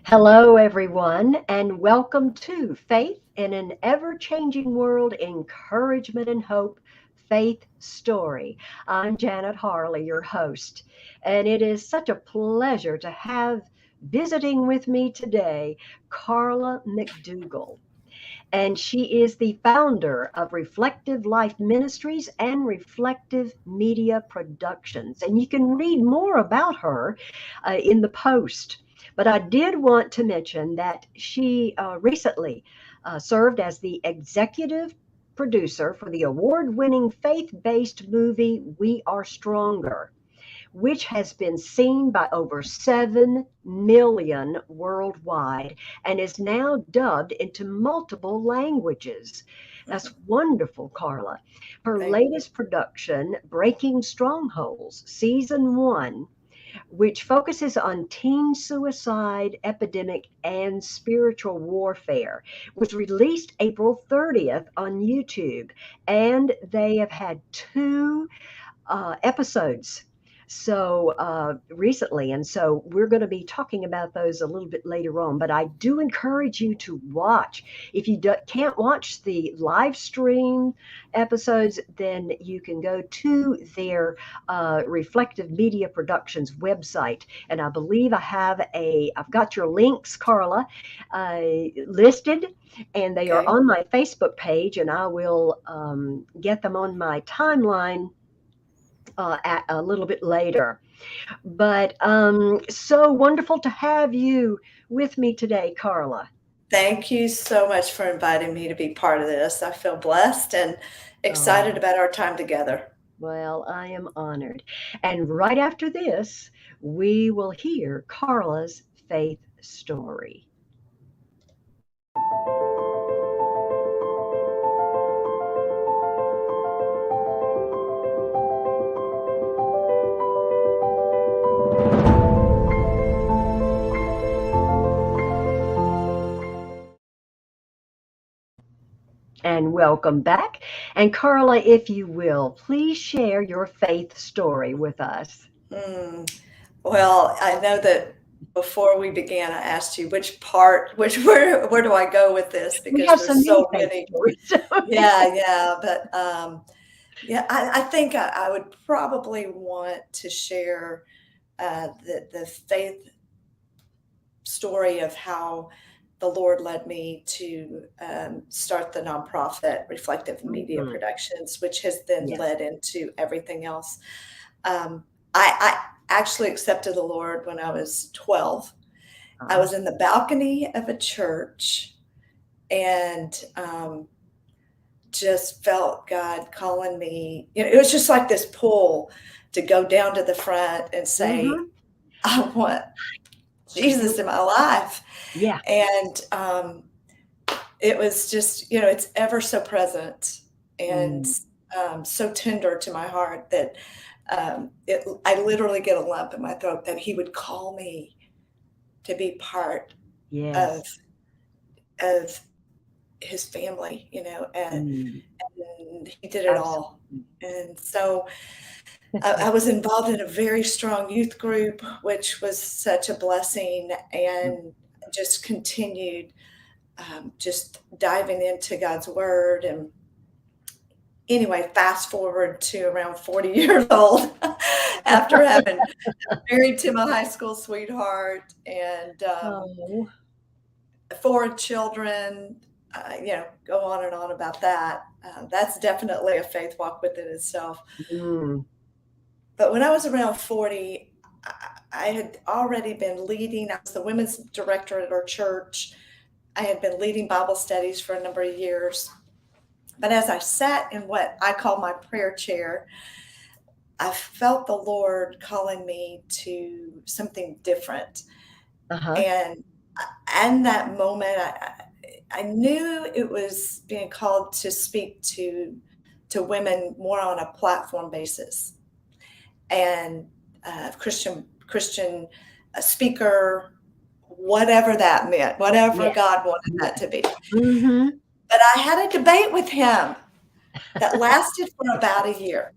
Hello, everyone, and welcome to Faith in an Ever Changing World Encouragement and Hope Faith Story. I'm Janet Harley, your host, and it is such a pleasure to have visiting with me today Carla McDougal. And she is the founder of Reflective Life Ministries and Reflective Media Productions. And you can read more about her in the post. But I did want to mention that she recently served as the executive producer for the award winning faith based movie We Are Stronger, which has been seen by over 7 million worldwide and is now dubbed into multiple languages. That's wonderful, Carla. Her Thank you. latest production, Breaking Strongholds, Season 1, which focuses on teen suicide epidemic and spiritual warfare, was released April 30th on YouTube, and they have had two episodes recently, and so we're going to be talking about those a little bit later on. But I do encourage you to watch. If you can't watch the live stream episodes, then you can go to their Reflective Media Productions website, and I believe I've got your links, Carla, listed, and they are Okay. on my Facebook page, and I will get them on my timeline at a little bit later. But so wonderful to have you with me today, Carla. Thank you so much for inviting me to be part of this. I feel blessed and excited Oh, about our time together. well, I am honored. And right after this, we will hear Carla's faith story. And welcome back. And Carla, if you will, please share your faith story with us. Mm. Well, I know that before we began, I asked you where do I go with this? We Because have so there's many so faith many. stories. Yeah, but yeah, I think I would probably want to share the faith story of how the Lord led me to start the nonprofit Reflective Media Mhm. Productions, which has then Yes. led into everything else. I actually accepted the Lord when I was 12. I Uh, was in the balcony of a church and just felt God calling me. You know, it was just like this pull to go down to the front and say, mhm. I want Jesus in my life. Yeah. And it was just, it's ever so present and Mm, so tender to my heart that I literally get a lump in my throat that he would call me to be part of yes. of his family, Mm, and he did it all. absolutely. And so I was involved in a very strong youth group, which was such a blessing, and just continued just diving into God's word. And anyway, fast forward to around 40 years old after having married to my high school sweetheart and Oh, 4 children, go on and on about that. That's definitely a faith walk within itself. mm, But when I was around 40, I had already been leading. I was the women's director at our church. I had been leading Bible studies for a number of years. But as I sat in what I call my prayer chair, I felt the Lord calling me to something different. uh-huh. And in that moment, I knew it was being called to speak to women more on a platform basis, and Christian speaker, whatever that meant, whatever Yes. God wanted that Yes. to be. Mm-hmm. But I had a debate with him that lasted for about a year.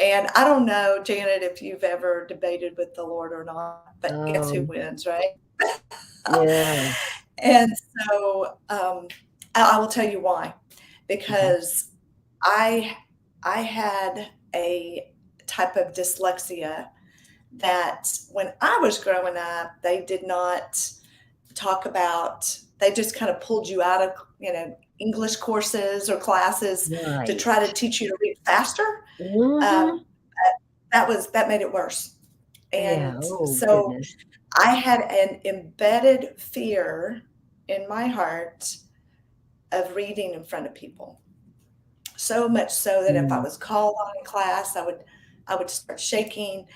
And I don't know, Janet, if you've ever debated with the Lord or not, but guess who Um, wins, right? Yeah. And so I will tell you why. Okay. Because I I had a type of dyslexia that when I was growing up, they did not talk about. They just kind of pulled you out of, English courses or classes to Right. try to teach you to read faster. Mm-hmm. Um, that made it worse. Yeah. And Oh, so goodness. I had an embedded fear in my heart of reading in front of people. So much so that if I Mm. was called on in class, I would start shaking.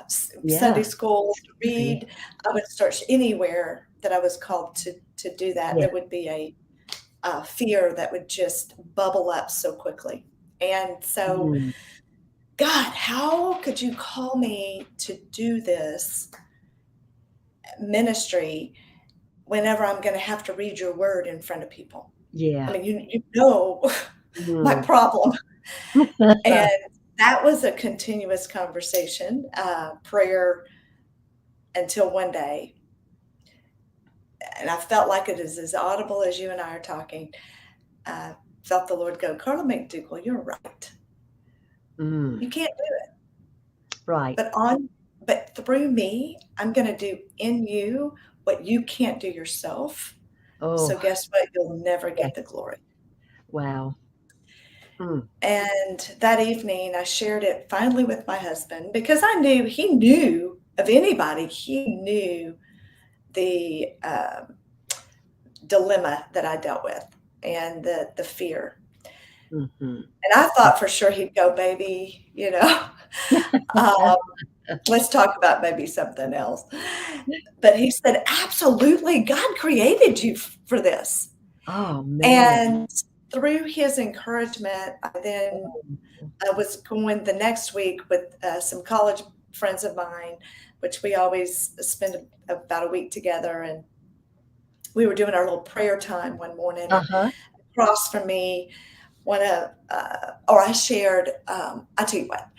Sunday Yeah. school to Scary. read, I would start anywhere that I was called to do that. Yeah. There would be a fear that would just bubble up so quickly. And so, Mm. God, how could you call me to do this ministry whenever I'm going to have to read your word in front of people? I Yeah. mean, you know my Mm. problem. And that was a continuous conversation, prayer until one day, and I felt like it is as audible as you and I are talking. I felt the Lord go, Carla McDougal, you're right. Mm. You can't do it. Right. But through me, I'm going to do in you what you can't do yourself. So Oh, guess what? You'll never yeah. get the glory. Wow. Mm. And that evening, I shared it finally with my husband because I knew he knew of anybody. He knew the dilemma that I dealt with and the fear. Mm-hmm. And I thought for sure he'd go, baby, um, let's talk about maybe something else. But he said, absolutely, God created you for this. Oh, man. And through his encouragement, I was going the next week with some college friends of mine, which we always spend about a week together. And we were doing our little prayer time one morning, and Uh-huh. across from me, or I shared, I tell you what,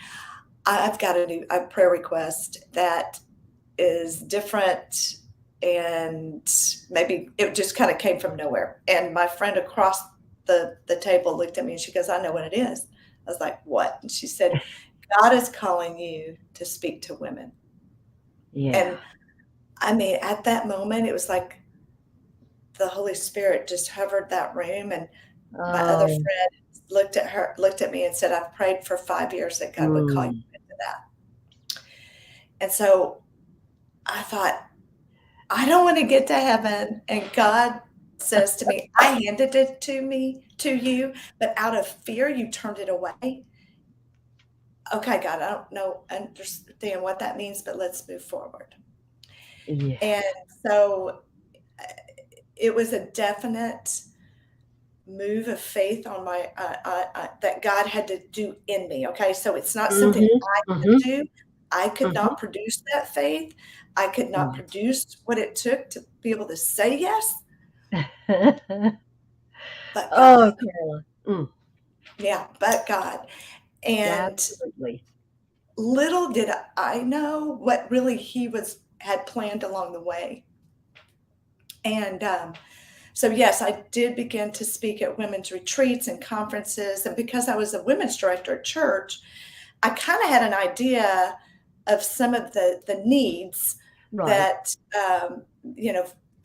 I've got a prayer request that is different, and maybe it just kind of came from nowhere. And my friend across the table looked at me and she goes, I know what it is. I was like, what? And she said, God is calling you to speak to women. Yeah. And I mean, at that moment, it was like the Holy Spirit just hovered that room. And my other Oh. friend looked at me and said, I've prayed for 5 years that God would call you Mm. into that. And so I thought, I don't want to get to heaven and God says to me, I handed it to you, but out of fear, you turned it away. Okay, God, I don't know, understand what that means, but let's move forward. Yeah. And so it was a definite move of faith on my that God had to do in me. Okay, so it's not something Mm-hmm. I could Mm-hmm. do. I could Mm-hmm. not produce that faith. I could not Right. produce what it took to be able to say yes, but Oh, God. Carla. Mm. Yeah, but God. And Absolutely. little did I know what really He had planned along the way. And so, yes, I did begin to speak at women's retreats and conferences. And because I was a women's director at church, I kind of had an idea of some of the needs Right. that,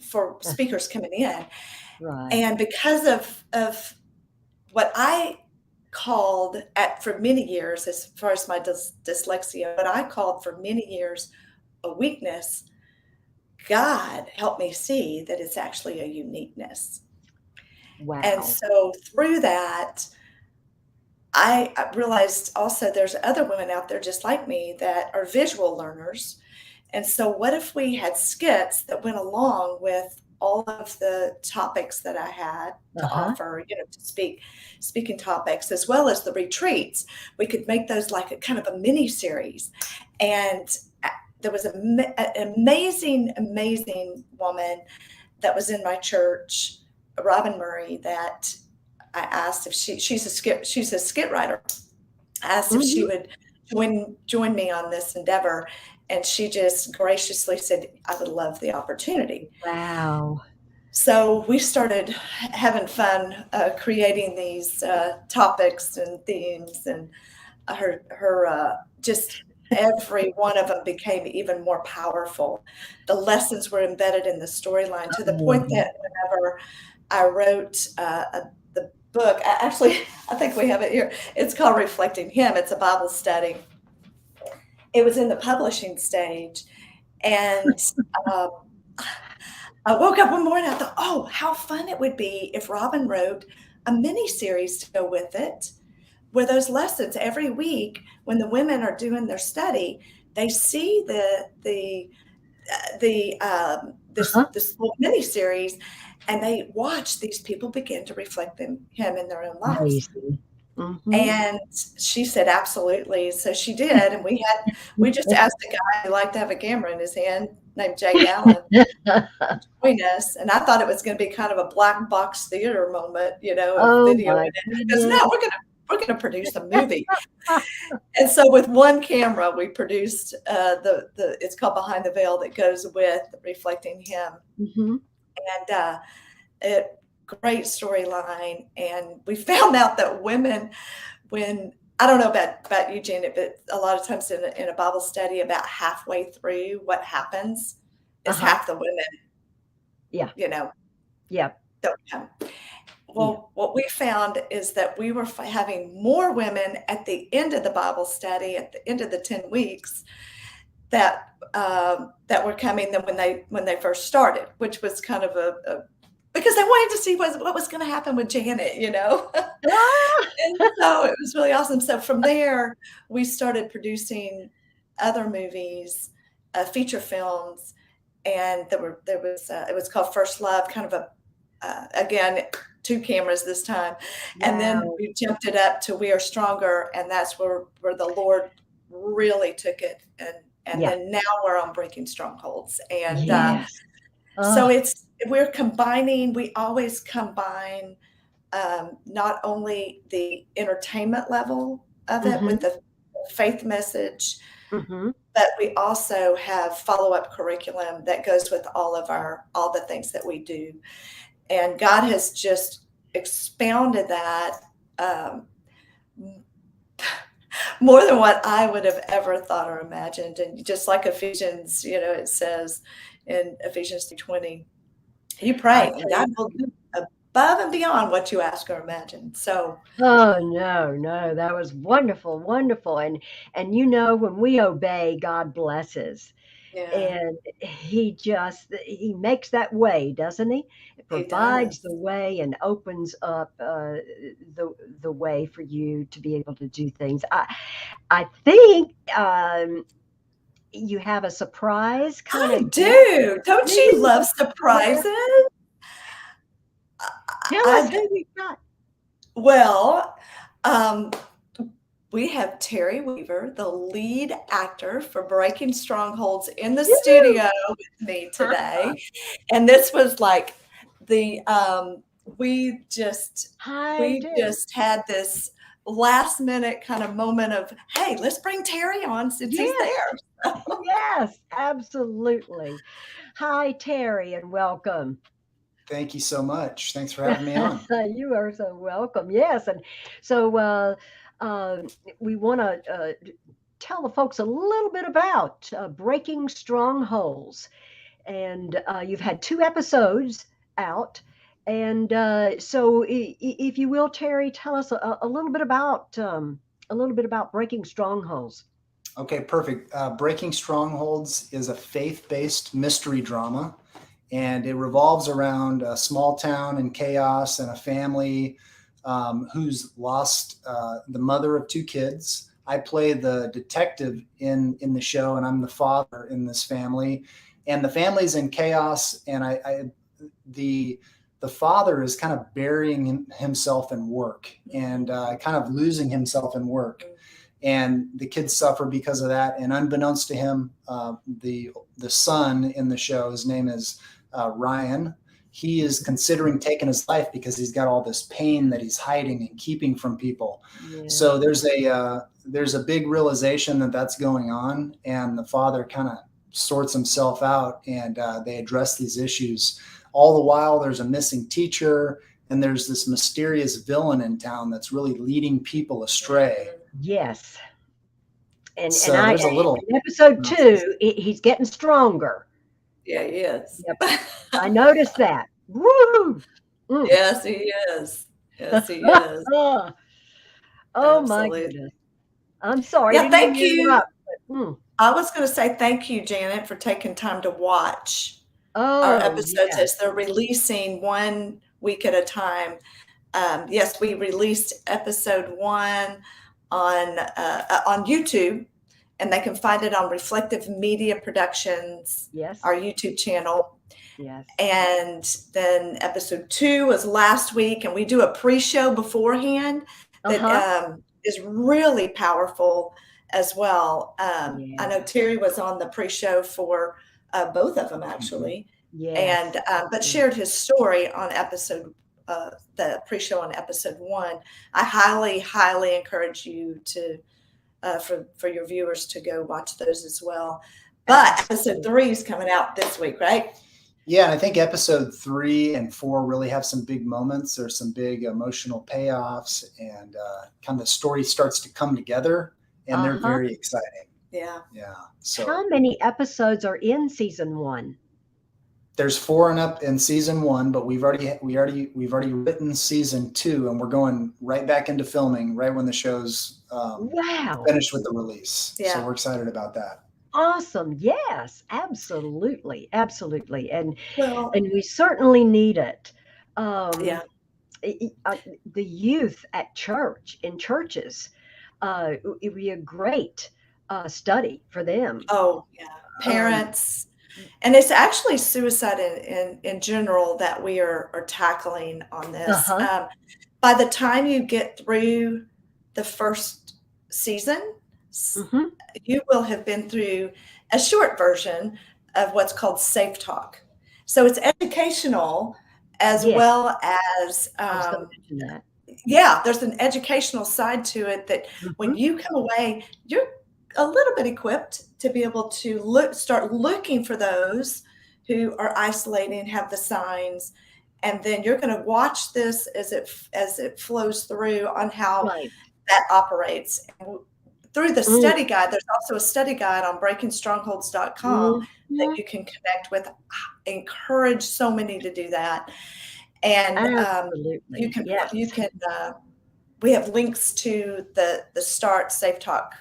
for speakers coming in. Right. And because of what I called for many years, as far as my dyslexia, what I called for many years a weakness, God helped me see that it's actually a uniqueness. And Wow. so through that, I realized also there's other women out there just like me that are visual learners. And so what if we had skits that went along with all of the topics that I had to Uh-huh. offer, to speaking topics, as well as the retreats. We could make those like a kind of a mini series. And there was an amazing woman that was in my church, Robin Murray, that I asked if she's a skit writer. I asked if she Mm-hmm. would join me on this endeavor. And she just graciously said, I would love the opportunity. Wow. So we started having fun creating these topics and themes, and her just every one of them became even more powerful. The lessons were embedded in the storyline to the point Oh, that whenever I wrote the book, actually, I think we have it here. It's called Reflecting Him. It's a Bible study. It was in the publishing stage, and um, I woke up one morning, I thought, oh, how fun it would be if Robin wrote a mini series to go with it, where those lessons every week when the women are doing their study, they see uh-huh. this little mini series, and they watch these people begin to reflect him in their own lives. Amazing. Mm-hmm. And she said, absolutely. So she did. And we just asked a guy who liked to have a camera in his hand named Jake Allen to join us. And I thought it was going to be kind of a black box theater moment, of Oh video. my Because no, goodness. we're going to produce a movie. And so with one camera, we produced it's called Behind the Veil, that goes with Reflecting Him. Mm-hmm. And great storyline. And we found out that women, when I don't know about you, Janet, but a lot of times in a Bible study, about halfway through, what happens is Uh-huh. half the women, Yeah. don't Yeah. come. Yeah. Well, what we found is that we were having more women at the end of the Bible study, at the end of the 10 weeks, that were coming than when they first started, which was kind of a because they wanted to see what was going to happen with Janet, Ah! And so it was really awesome. So from there, we started producing other movies, feature films, and it was called First Love, kind of again, 2 cameras this time. And then Wow. we jumped it up to We Are Stronger, and that's where the Lord really took it. And Yeah. then now we're on Breaking Strongholds. And Yes. so Oh. we always combine not only the entertainment level of it with Mm-hmm. the faith message, Mm-hmm. but we also have follow-up curriculum that goes with all the things that we do. And God has just expounded that um, more than what I would have ever thought or imagined. And just like Ephesians, it says in Ephesians 2:20, you I pray and tell God you. will do above and beyond what you ask or imagine. So, Oh no, no, that was wonderful, wonderful. And when we obey, God blesses. yeah, And he makes that way, doesn't he? It he provides does. the way and opens up the way for you to be able to do things. I think you have a surprise kind I of gift. do. Don't you Maybe love surprises? tell us I who you got. well, um, we have Terry Weaver, the lead actor for Breaking Strongholds, in the Woo! studio with me today. And this was like the we just Hi, we Terry. just had this last minute kind of moment of, hey, let's bring Terry on since he's Yes, there. yes, absolutely. Hi, Terry, and welcome. Thank you so much. Thanks for having me on. You are so welcome. Yes, and so um, we want to tell the folks a little bit about Breaking Strongholds, and you've had 2 episodes out. And so, if you will, Terry, tell us a little bit about Breaking Strongholds. Okay, perfect. Breaking Strongholds is a faith-based mystery drama, and it revolves around a small town in chaos and a family who's lost the mother of 2 kids. I play the detective in the show, and I'm the father in this family. And the family's in chaos, and the father is kind of burying himself in work and kind of losing himself in work, and the kids suffer because of that. And unbeknownst to him, the son in the show, his name is Ryan, he is considering taking his life because he's got all this pain that he's hiding and keeping from people. Yeah. So there's a big realization that that's going on, and the father kind of sorts himself out, and they address these issues. All the while, there's a missing teacher, and there's this mysterious villain in town that's really leading people astray. Yes. So there's a little in episode 2, he's getting stronger. Yeah, he is. Yep. I noticed that. Woo! Mm. Yes, he is. Yes, he is. Oh my Absolutely. goodness. I'm sorry. Yeah, I didn't thank mean to you. interrupt, but, I was going to say thank you, Janet, for taking time to watch oh, our episodes yeah. as they're releasing 1 week at a time. Yes, we released episode 1 on YouTube, and they can find it on Reflective Media Productions, Yes. our YouTube channel. Yes. And then episode 2 was last week, and we do a pre-show beforehand that is really powerful as well. Yeah. I know Terry was on the pre-show for both of them, actually. Yes. And but shared his story on episode the pre-show on episode 1. I highly encourage you to for your viewers to go watch those as well. But episode 3 is coming out this week, right? Yeah, and I think episode 3 and 4 really have some big moments. There's some big emotional payoffs, and kind of the story starts to come together, and they're very exciting. Yeah. Yeah. So how many episodes are in season 1? there's 4 in season 1, but we've already written season 2, and we're going right back into filming right when the show's finished with the release. Yeah. So we're excited about that. Awesome. Yes, absolutely. Absolutely. And Well, we certainly need it. yeah. The youth at in churches, it would be a great study for them. Oh, yeah. Parents. And it's actually suicide in general that we are tackling on this. By the time you get through the first season, you will have been through a short version of what's called Safe Talk. So it's educational as well as there's an educational side to it that when you come away, you're a little bit equipped to be able to start looking for those who are isolating and have the signs, and then you're going to watch this as it flows through on how that operates. And through the study guide, there's also a study guide on breakingstrongholds.com that you can connect with. I encourage so many to do that, and you can we have links to the Start Safe Talk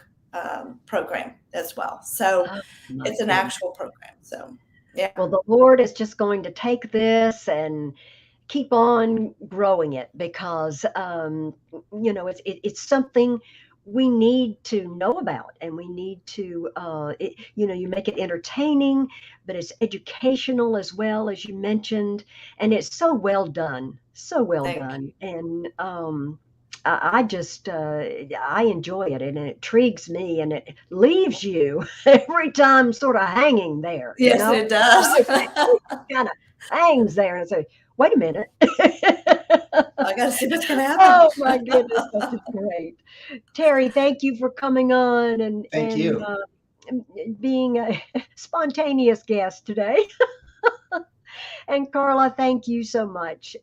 program as well. So it's an actual program. So yeah. Well, the Lord is just going to take this and keep on growing it, because it's something we need to know about, and we need to you make it entertaining, but it's educational as well, as you mentioned, and it's so well done. And I just I enjoy it, and it intrigues me, and it leaves you every time sort of hanging there. Yes, it does. It kind of hangs there and say, wait a minute. I got to see what's going to happen. Oh my goodness, this is great. Terry, thank you for coming on and being a spontaneous guest today. And Carla, thank you so much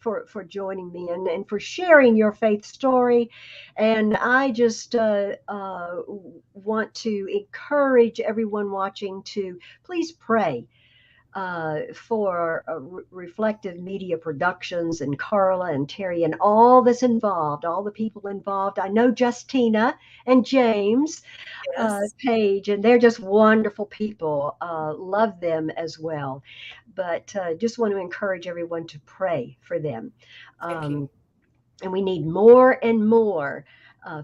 for joining me and for sharing your faith story. And I just want to encourage everyone watching to please pray for Reflective Media Productions and Carla and Terry and all that's involved, all the people involved. I know Justina and James Page, and they're just wonderful people. Love them as well. But just want to encourage everyone to pray for them. And we need more and more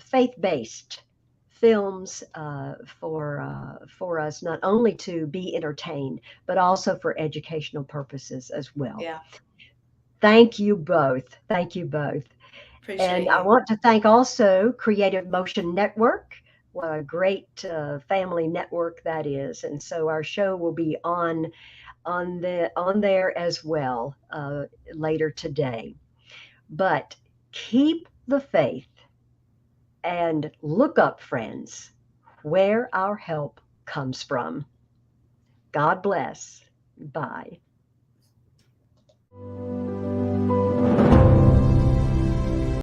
faith-based films for us, not only to be entertained, but also for educational purposes as well. Yeah. Thank you both. Thank you both. Appreciate I want to thank also Creative Motion Network. What a great family network that is. And so our show will be on on there as well later today. But keep the faith and look up, friends, where our help comes from. God bless. Bye.